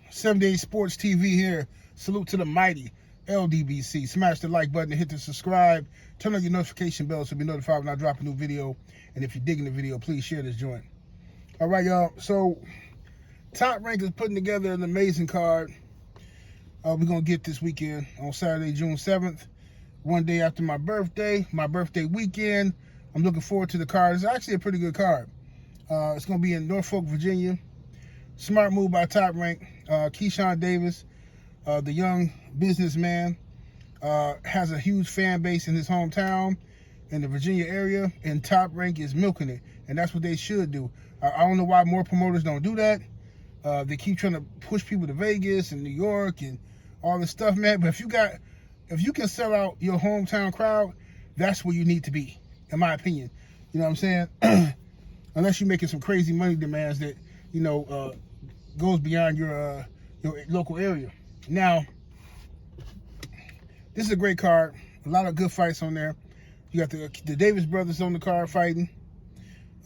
7 Day Sports TV here. Salute to the mighty LDBC. Smash the like button and hit the subscribe. Turn on your notification bell so you'll be notified when I drop a new video. And if you're digging the video, please share this joint. All right, y'all. So, Top Rank is putting together an amazing card. We're going to get this weekend on Saturday, June 7th. One day after my birthday weekend. I'm looking forward to the card. It's actually a pretty good card. It's going to be in Norfolk, Virginia. Smart move by Top Rank. Keyshawn Davis, the young businessman, has a huge fan base in his hometown, in the Virginia area, and Top Rank is milking it, and that's what they should do. I don't know why more promoters don't do that. They keep trying to push people to Vegas and New York and all this stuff, man. But if you can sell out your hometown crowd, that's where you need to be, in my opinion. You know what I'm saying? Unless you're making some crazy money demands that, you know, goes beyond your local area. Now, this is a great card. A lot of good fights on there. You got the Davis brothers on the card fighting.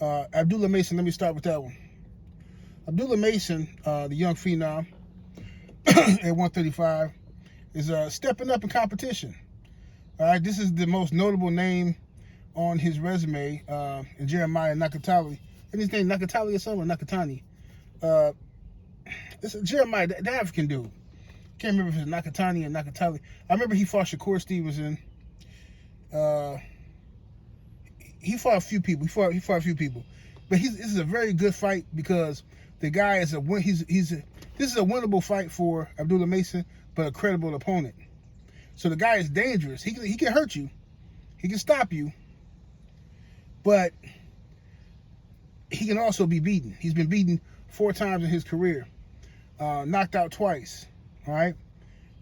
Abdullah Mason, let me start with that one. Abdullah Mason, the young phenom at 135, is stepping up in competition. All right, this is the most notable name on his resume, in Jeremiah Nakatali. And his name Nakatali or something, or Nakatani. It's Jeremiah, the African dude. Can't remember if it's Nakatani or Nakatali. I remember he fought Shakur Stevenson. He fought a few people. He fought a few people. But this is a very good fight because the guy is this is a winnable fight for Abdullah Mason, but a credible opponent. So the guy is dangerous. He can hurt you. He can stop you. But he can also be beaten. He's been beaten 4 times in his career. Knocked out twice. All right?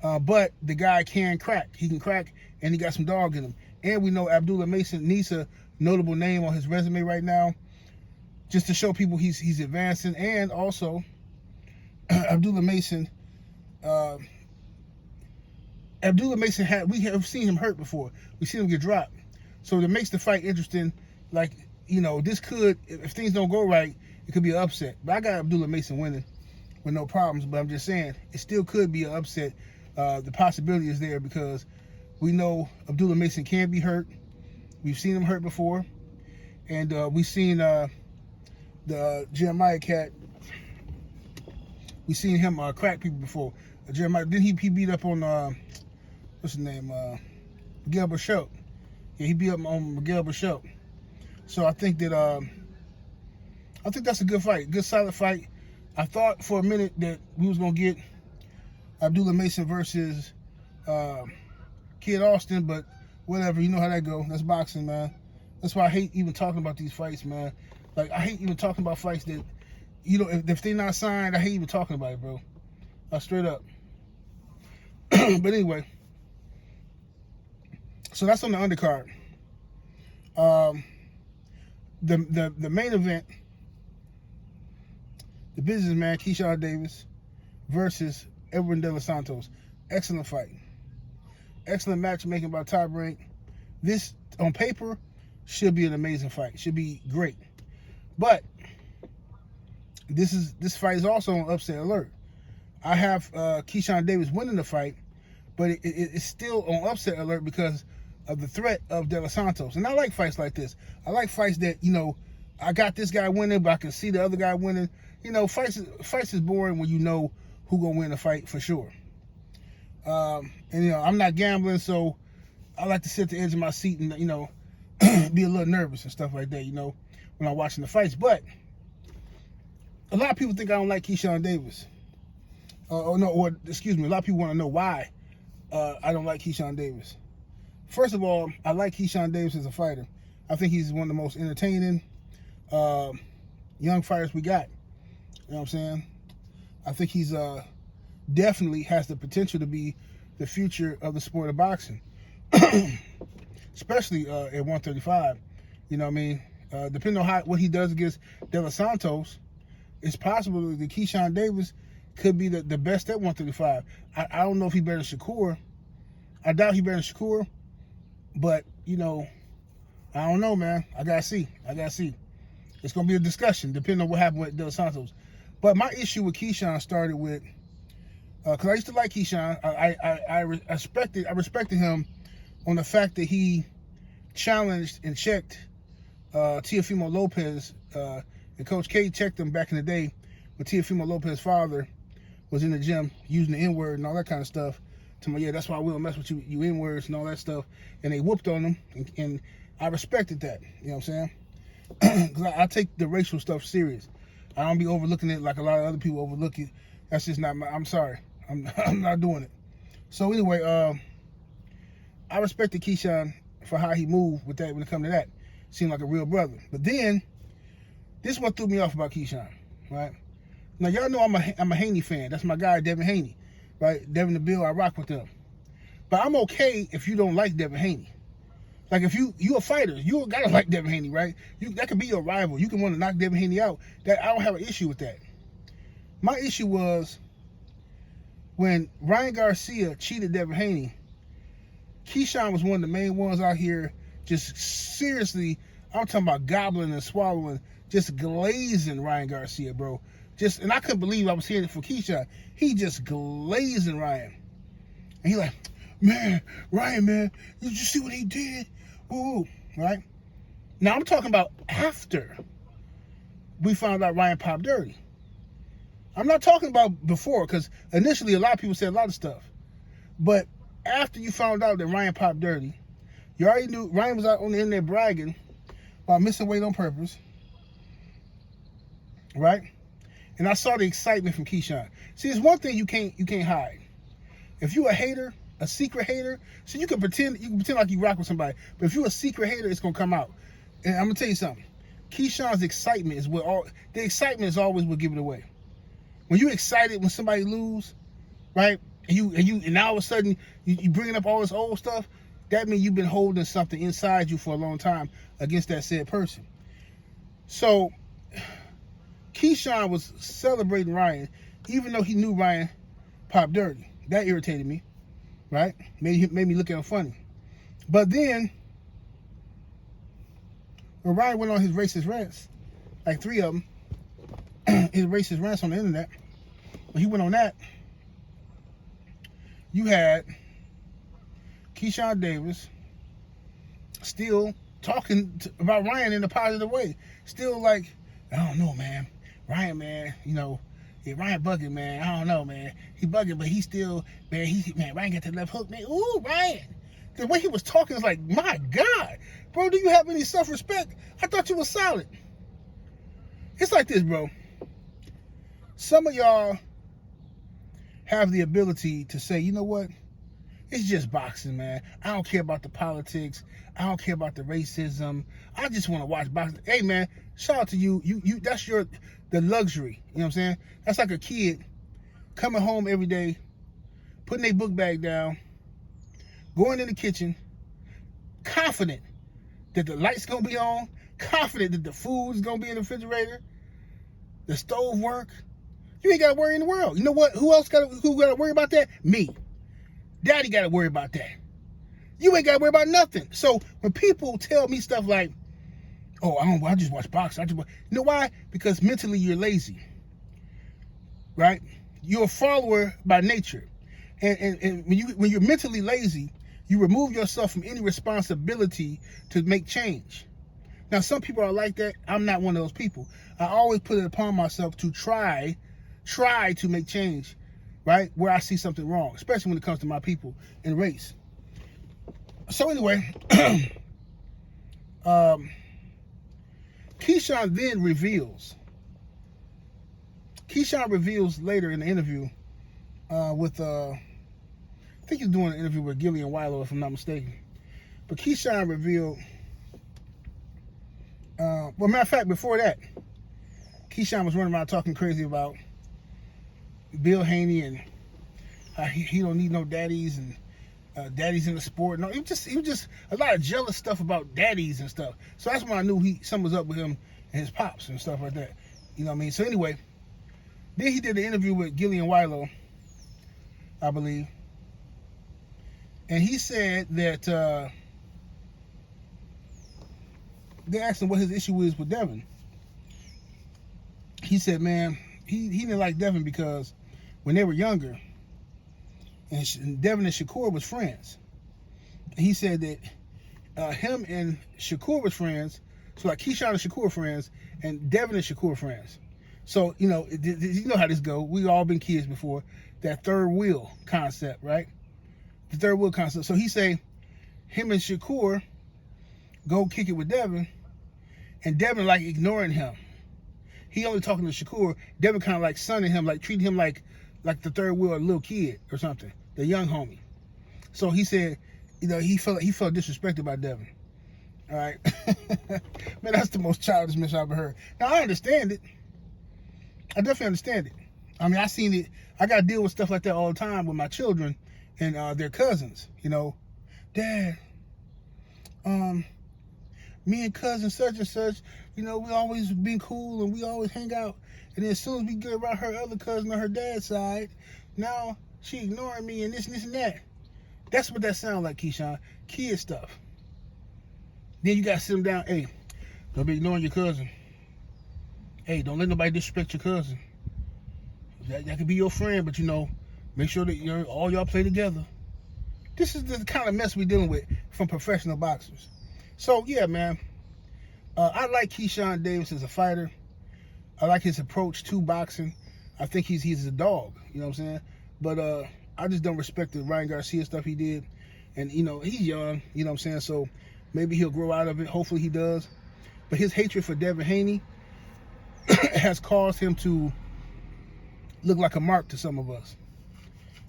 But the guy can crack. He can crack, and he got some dog in him. And we know Abdullah Mason needs a notable name on his resume right now, just to show people he's advancing. And also, Abdullah Mason we have seen him hurt before. We've seen him get dropped. So it makes the fight interesting. Like, you know, this could, if things don't go right, it could be an upset. But I got Abdullah Mason winning with no problems. But I'm just saying, it still could be an upset. The possibility is there because we know Abdullah Mason can be hurt. We've seen him hurt before. And we've seen the Jeremiah cat. We've seen him crack people before. Jeremiah, didn't he beat up on, what's his name? Miguel Burchelt. Yeah, he beat up on Miguel Burchelt. So I think that that's a good fight, good solid fight. I thought for a minute that we was gonna get Abdullah Mason versus Kid Austin, but whatever, you know how that go. That's boxing, man. That's why I hate even talking about these fights, man. Like, I hate even talking about fights that, you know, if they're not signed, I hate even talking about it, bro. Straight up. But anyway, so that's on the undercard. The main event, the businessman Keyshawn Davis versus Edwin De Los Santos. Excellent fight. Excellent matchmaking by Top Rank. This, on paper, should be an amazing fight. Should be great. But this fight is also on upset alert. I have Keyshawn Davis winning the fight, but it's still on upset alert because of the threat of De Los Santos. And I like fights like this. I like fights that, you know, I got this guy winning, but I can see the other guy winning. You know, fights is boring when you know who gonna win the fight for sure. And, you know, I'm not gambling, so I like to sit at the edge of my seat and, you know, be a little nervous and stuff like that, you know, when I'm watching the fights. But a lot of people think I don't like Keyshawn Davis. A lot of people want to know why I don't like Keyshawn Davis. First of all, I like Keyshawn Davis as a fighter. I think he's one of the most entertaining young fighters we got. You know what I'm saying? I think he's definitely has the potential to be the future of the sport of boxing. Especially at 135. You know what I mean? Depending on what he does against De Los Santos, it's possible that Keyshawn Davis could be the best at 135. I don't know if he's better than Shakur. I doubt he's better than Shakur. But, you know, I don't know, man. I gotta see. It's gonna be a discussion depending on what happened with De Los Santos. But my issue with Keyshawn started with because I used to like Keyshawn. I respected him on the fact that he challenged and checked Teofimo Lopez, and Coach K checked him back in the day when Teofimo Lopez's father was in the gym using the N-word and all that kind of stuff. To me, yeah, that's why we don't mess with you N-words and all that stuff. And they whooped on him, and I respected that. You know what I'm saying? Because I take the racial stuff serious. I don't be overlooking it like a lot of other people overlook it. That's just not my. I'm sorry. I'm not doing it. So anyway, I respected Keyshawn for how he moved with that when it come to that. Seemed like a real brother. But then, this is what threw me off about Keyshawn, right? Now y'all know I'm a Haney fan. That's my guy, Devin Haney, right? Devin the Bill, I rock with them. But I'm okay if you don't like Devin Haney. Like if you a fighter, you gotta like Devin Haney, right? That could be your rival. You can want to knock Devin Haney out. That I don't have an issue with that. My issue was when Ryan Garcia cheated Devin Haney. Keyshawn was one of the main ones out here just seriously, I'm talking about gobbling and swallowing, just glazing Ryan Garcia, bro. And I couldn't believe I was hearing it from Keyshawn. He just glazing Ryan. And he like, man, Ryan, man, did you see what he did? Ooh, right? Now I'm talking about after we found out Ryan popped dirty. I'm not talking about before, because initially a lot of people said a lot of stuff. But after you found out that Ryan popped dirty, you already knew Ryan was out on the internet bragging about missing weight on purpose, right? And I saw the excitement from Keyshawn. See, it's one thing you can't hide. If you a hater, a secret hater, so you can pretend like you rock with somebody, but if you're a secret hater, it's gonna come out. And I'm gonna tell you something. Keyshawn's excitement is the excitement is always what give it away. When you're excited when somebody lose, right? And now all of a sudden you bringing up all this old stuff, that means you've been holding something inside you for a long time against that said person. So Keyshawn was celebrating Ryan, even though he knew Ryan popped dirty. That irritated me, right? Made me look at him funny. But then when Ryan went on his racist rants, like 3 of them, his racist rants on the internet, when he went on that, you had Keyshawn Davis still talking about Ryan in a positive way. Still like, I don't know, man. Ryan, man, Ryan bugging, man. I don't know, man. He bugging, but he still, man, Ryan got the left hook, man. Ooh, Ryan. The way he was talking is like, my God. Bro, do you have any self-respect? I thought you were solid. It's like this, bro. Some of y'all have the ability to say, you know what? It's just boxing, man. I don't care about the politics. I don't care about the racism. I just want to watch boxing. Hey, man, shout out to you. You that's the luxury. You know what I'm saying? That's like a kid coming home every day, putting their book bag down, going in the kitchen, confident that the light's going to be on, confident that the food's going to be in the refrigerator, the stove work. You ain't got to worry in the world. You know what? Who got to worry about that? Me. Daddy got to worry about that. You ain't got to worry about nothing. So when people tell me stuff like, oh, I just watch boxing. You know why? Because mentally you're lazy, right? You're a follower by nature. And when you're mentally lazy, you remove yourself from any responsibility to make change. Now, some people are like that. I'm not one of those people. I always put it upon myself to try to make change, right? Where I see something wrong, especially when it comes to my people and race. So anyway, Keyshawn then reveals later in the interview with, I think he's doing an interview with Gillian Wylow, if I'm not mistaken. But Keyshawn revealed, matter of fact, before that, Keyshawn was running around talking crazy about Bill Haney and how he don't need no daddies and daddies in the sport. No, it was just a lot of jealous stuff about daddies and stuff. So that's when I knew something was up with him and his pops and stuff like that. You know what I mean? So anyway, then he did the interview with Gillian Wylow, I believe. And he said that they asked him what his issue is with Devin. He said, man, he didn't like Devin because when they were younger, and Devin and Shakur was friends. And he said that him and Shakur was friends. So like Keyshawn and Shakur were friends, and Devin and Shakur were friends. So, you know how this go. We all been kids before. That third wheel concept, right? The third wheel concept. So he say him and Shakur go kick it with Devin, and Devin like ignoring him. He only talking to Shakur. Devin kind of like sunning him, like treating him like the third wheel, a little kid or something, the young homie. So he said, he felt disrespected by Devin. All right, man, that's the most childish mess I've ever heard. Now I understand it. I definitely understand it. I mean, I seen it. I got to deal with stuff like that all the time with my children and their cousins. Dad, me and cousin such and such, we always been cool and we always hang out. And then as soon as we get around her other cousin on her dad's side, now she ignoring me and this and that. That's what that sounds like, Keyshawn. Kid stuff. Then you got to sit them down. Hey, don't be ignoring your cousin. Hey, don't let nobody disrespect your cousin. That could be your friend, but make sure that all y'all play together. This is the kind of mess we're dealing with from professional boxers. So yeah, man, I like Keyshawn Davis as a fighter. I like his approach to boxing. I think he's a dog. You know what I'm saying? But I just don't respect the Ryan Garcia stuff he did. And he's young. You know what I'm saying? So maybe he'll grow out of it. Hopefully he does. But his hatred for Devin Haney has caused him to look like a mark to some of us.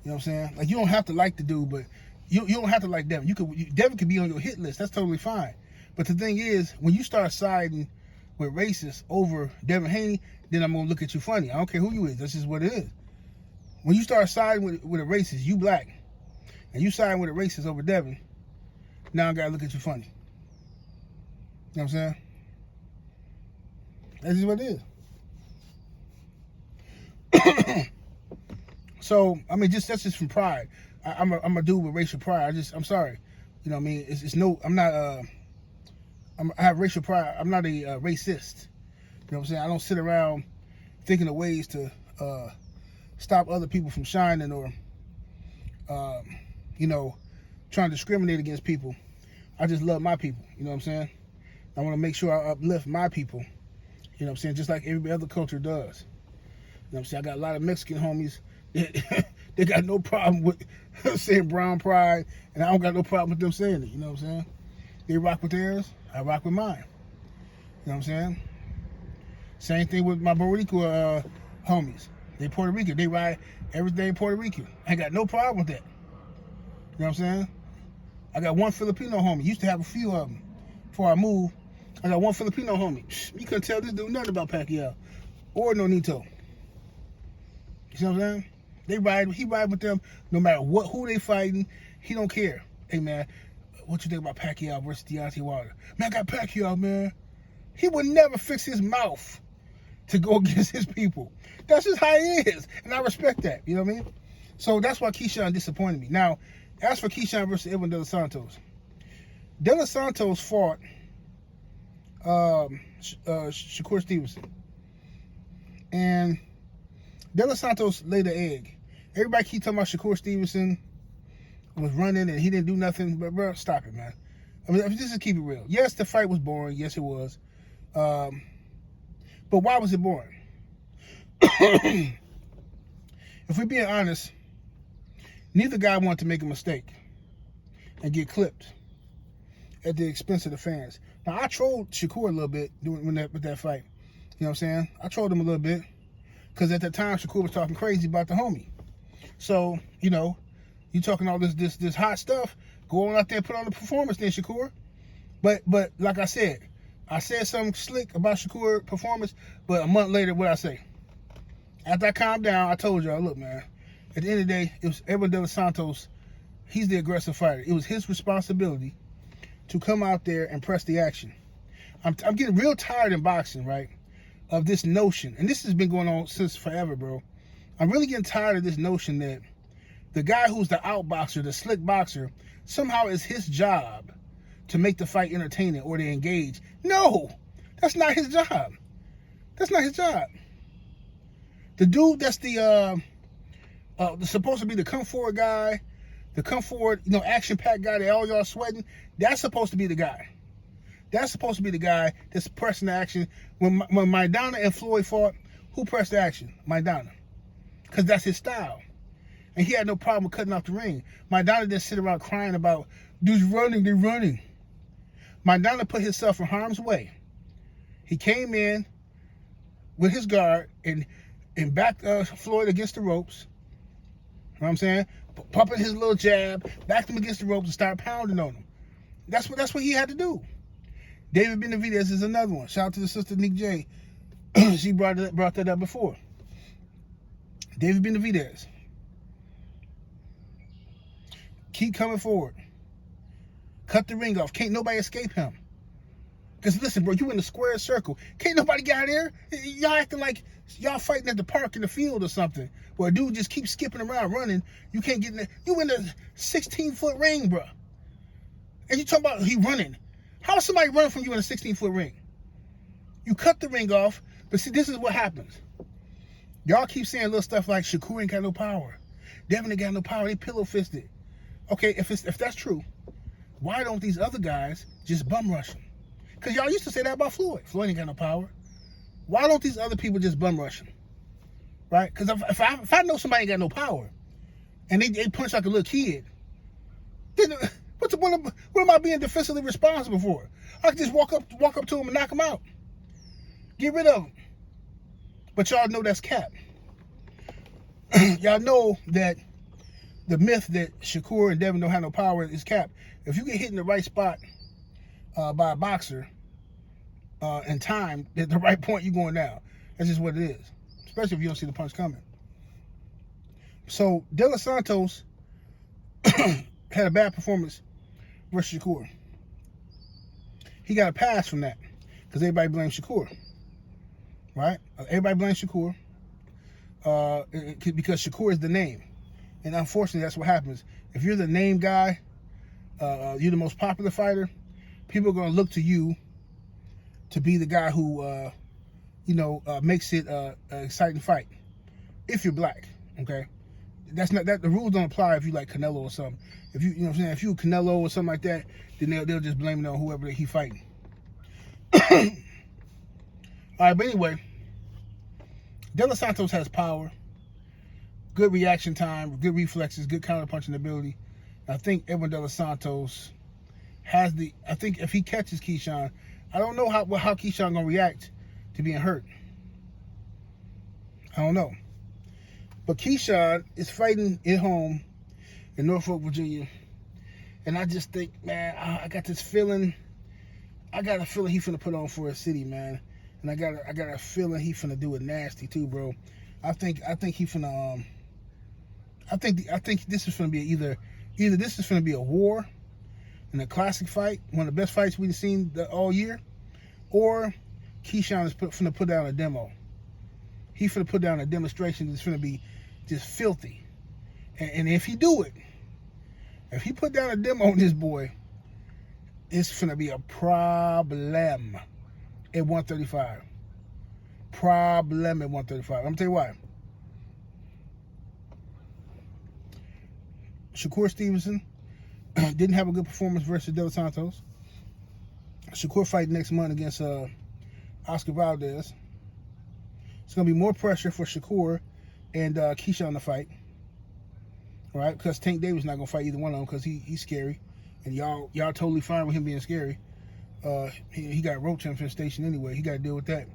You know what I'm saying? Like, you don't have to like the dude, but you don't have to like Devin. Devin could be on your hit list. That's totally fine. But the thing is, when you start siding with racists over Devin Haney, then I'm going to look at you funny. I don't care who you is. That's just what it is. When you start siding with a racist, you black, and you siding with a racist over Devin, now I got to look at you funny. You know what I'm saying? That's just what it is. So, I mean, that's just from pride. I'm a dude with racial pride. I'm sorry. You know what I mean? I have racial pride. I'm not a racist. You know what I'm saying? I don't sit around thinking of ways to stop other people from shining or, trying to discriminate against people. I just love my people. You know what I'm saying? I want to make sure I uplift my people. You know what I'm saying? Just like every other culture does. You know what I'm saying? I got a lot of Mexican homies that they got no problem with saying brown pride, and I don't got no problem with them saying it. You know what I'm saying? They rock with theirs, I rock with mine. You know what I'm saying? Same thing with my Puerto Rico homies. They Puerto Rican. They ride everything Puerto Rican. I got no problem with that. You know what I'm saying? I got one Filipino homie. Used to have a few of them before I moved. I got one Filipino homie. You couldn't tell this dude nothing about Pacquiao or Nonito. You see what I'm saying? He ride with them no matter who they fighting. He don't care. Hey man, what you think about Pacquiao versus Deontay Wilder? Man, I got Pacquiao, man. He would never fix his mouth to go against his people. That's just how he is. And I respect that. You know what I mean? So that's why Keyshawn disappointed me. Now, as for Keyshawn versus Edwin De Los Santos, De Los Santos fought Shakur Stevenson. And De Los Santos laid an egg. Everybody keep talking about Shakur Stevenson was running and he didn't do nothing. But bro, stop it, man. I mean, just keep it real. Yes, the fight was boring. Yes, it was. But why was it boring? If we're being honest, neither guy wanted to make a mistake and get clipped at the expense of the fans. Now, I trolled Shakur a little bit with that fight. You know what I'm saying? I trolled him a little bit because at that time, Shakur was talking crazy about the homie. So, you talking all this hot stuff, go on out there and put on the performance then, Shakur. But like I said something slick about Shakur performance, but a month later, what I say? After I calmed down, I told y'all, look, man, at the end of the day, it was Edwin De Los Santos. He's the aggressive fighter. It was his responsibility to come out there and press the action. I'm getting real tired in boxing, right, of this notion, and this has been going on since forever, bro. I'm really getting tired of this notion that the guy who's the outboxer, the slick boxer, somehow it's his job to make the fight entertaining or to engage. No, that's not his job. That's not his job. The dude that's the supposed to be the come forward guy, the come forward, action packed guy that all y'all sweating. That's supposed to be the guy. That's supposed to be the guy that's pressing the action. When Maidana and Floyd fought, who pressed the action? Maidana. Because that's his style. And he had no problem cutting off the ring. Maidana didn't sit around crying about, dudes running, they're running. Maidana put himself in harm's way. He came in with his guard and backed Floyd against the ropes. You know what I'm saying? Pumping his little jab, backed him against the ropes and started pounding on him. That's what he had to do. David Benavidez is another one. Shout out to the sister Nick J. She brought that up before. David Benavidez. Keep coming forward. Cut the ring off. Can't nobody escape him. Because listen, bro, you in the square circle. Can't nobody get out there. Y'all acting like y'all fighting at the park in the field or something. Where a dude just keeps skipping around running. You can't get in there. You in the 16-foot ring, bro. And you talking about he running. How is somebody running from you in a 16-foot ring? You cut the ring off, but see, this is what happens. Y'all keep saying little stuff like Shakur ain't got no power. Devin ain't got no power. They pillow fisted. Okay, if that's true, why don't these other guys just bum rush him? Because y'all used to say that about Floyd. Floyd ain't got no power. Why don't these other people just bum rush him? Right? Because if I know somebody ain't got no power, and they punch like a little kid, then what am I being defensively responsible for? I can just walk up to him and knock him out. Get rid of him. But y'all know that's cap. Y'all know that the myth that Shakur and Devin don't have no power is cap. If you get hit in the right spot by a boxer in time, at the right point, you're going down. That's just what it is. Especially if you don't see the punch coming. So, De Los Santos had a bad performance versus Shakur. He got a pass from that because everybody blames Shakur. Right? Everybody blames Shakur because Shakur is the name. And unfortunately, that's what happens. If you're the name guy, you're the most popular fighter, people are going to look to you to be the guy who, makes it an exciting fight. If you're black, okay? That's not that. The rules don't apply if you like Canelo or something. If you know what I'm saying, if you Canelo or something like that, then they'll just blame it on whoever he fighting. All right, but anyway, De Los Santos has power, good reaction time, good reflexes, good counter-punching ability. I think Edwin De Los Santos has the. I think if he catches Keyshawn, I don't know how Keyshawn gonna react to being hurt. I don't know. But Keyshawn is fighting at home in Norfolk, Virginia, and I just think, man, I got this feeling. I got a feeling he finna put on for a city, man. And I got a feeling he finna do it nasty too, bro. I think he finna I think this is finna be either this is finna be a war and a classic fight, one of the best fights we've seen all year, or Keyshawn is finna put down a demo. He finna put down a demonstration that's finna be just filthy. And if he do it, if he put down a demo on this boy, it's finna be a problem at 135. Problem at 135. I'm gonna tell you why. Shakur Stevenson didn't have a good performance versus De Los Santos. Shakur fighting next month against Oscar Valdez. It's gonna be more pressure for Shakur and Keyshawn to fight. All right, because Tank Davis not gonna fight either one of them because he's scary, and y'all totally fine with him being scary. He got roach infestation anyway. He got to deal with that.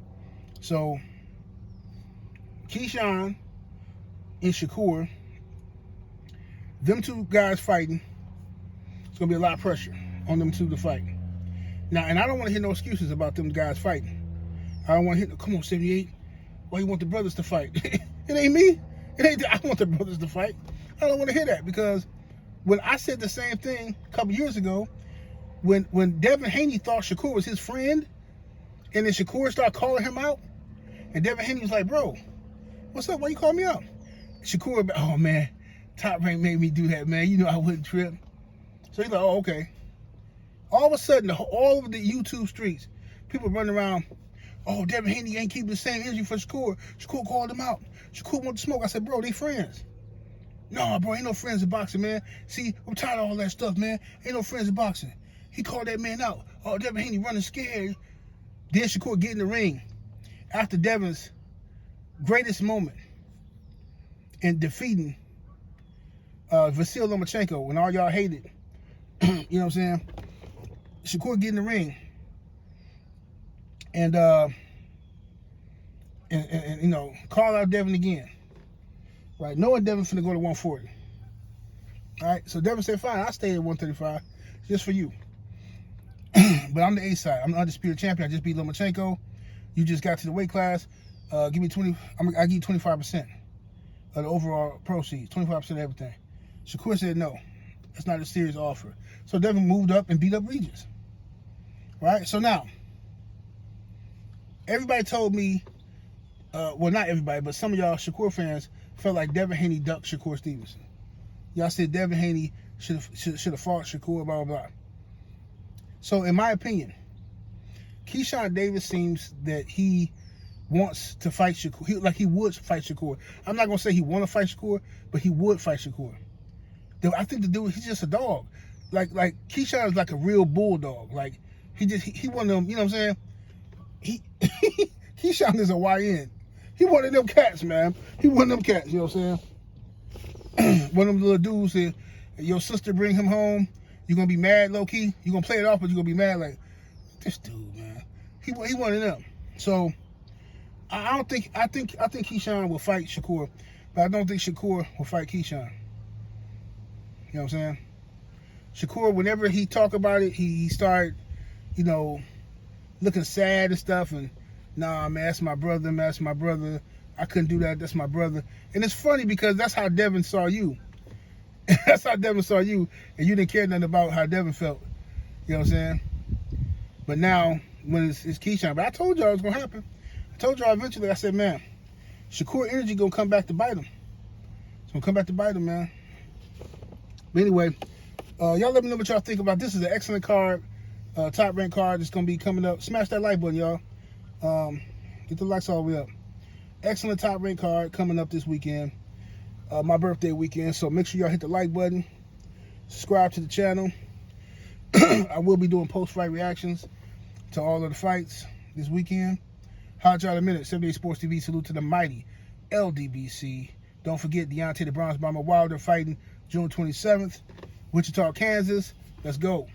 So Keyshawn and Shakur, them two guys fighting, it's gonna be a lot of pressure on them two to fight. Now, and I don't want to hear no excuses about them guys fighting. I don't want to hear, come on, 78. Why you want the brothers to fight? It ain't me. It ain't. I want the brothers to fight. I don't want to hear that because when I said the same thing a couple years ago, when Devin Haney thought Shakur was his friend, and then Shakur started calling him out, and Devin Haney was like, bro, what's up? Why you call me out? Shakur, oh man, Top Rank made me do that, man. You know I wouldn't trip. So he's like, oh, okay. All of a sudden, all over the YouTube streets, people running around, oh, Devin Haney ain't keeping the same energy for Shakur. Shakur called him out. Shakur wanted to smoke. I said, bro, they friends. No, bro, ain't no friends in boxing, man. See, I'm tired of all that stuff, man. Ain't no friends in boxing. He called that man out. Oh, Devin Haney running scared. Then Shakur get in the ring after Devin's greatest moment in defeating Vasyl Lomachenko when all y'all hated. You know what I'm saying? Shakur get in the ring and you know, call out Devin again. Right, knowing Devin finna go to 140. All right, so Devin said, fine, I'll stay at 135 just for you. But I'm the A side. I'm the undisputed champion. I just beat Lomachenko. You just got to the weight class. Give me 20. I give you 25% of the overall proceeds, 25% of everything. Shakur said no. That's not a serious offer. So Devin moved up and beat up Regis. Right? So now, everybody told me, well, not everybody, but some of y'all Shakur fans felt like Devin Haney ducked Shakur Stevenson. Y'all said Devin Haney should have fought Shakur, blah, blah, blah. So, in my opinion, Keyshawn Davis seems that he wants to fight Shakur. He would fight Shakur. I'm not going to say he want to fight Shakur, but he would fight Shakur. I think the dude, he's just a dog. Like Keyshawn is like a real bulldog. Like, he one of them, you know what I'm saying? Keyshawn is a YN. He one of them cats, man. He one of them cats, you know what I'm saying? One of them little dudes that your sister bring him home, you're going to be mad low-key. You're going to play it off, but you're going to be mad like, this dude, man. He one of them. So, I think Keyshawn will fight Shakur, but I don't think Shakur will fight Keyshawn. You know what I'm saying? Shakur, whenever he talk about it, he start, you know, looking sad and stuff, and nah, man, that's my brother, man, that's my brother. I couldn't do that, that's my brother. And it's funny because that's how Devin saw you. That's how Devin saw you, and you didn't care nothing about how Devin felt. You know what I'm saying? But now, when it's Keyshawn, but I told y'all it was going to happen. I told y'all eventually, I said, man, Shakur energy going to come back to bite him. It's going to come back to bite him, man. But anyway, y'all let me know what y'all think about this. Is an excellent card, top ranked card that's going to be coming up. Smash that like button, y'all. Get the likes all the way up. Excellent top ranked card coming up this weekend. My birthday weekend. So make sure y'all hit the like button. Subscribe to the channel. I will be doing post-fight reactions to all of the fights this weekend. Holla at y'all in a minute. 78 Sports TV. Salute to the mighty LDBC. Don't forget Deontay the Bronze Bomber Wilder fighting June 27th. Wichita, Kansas. Let's go.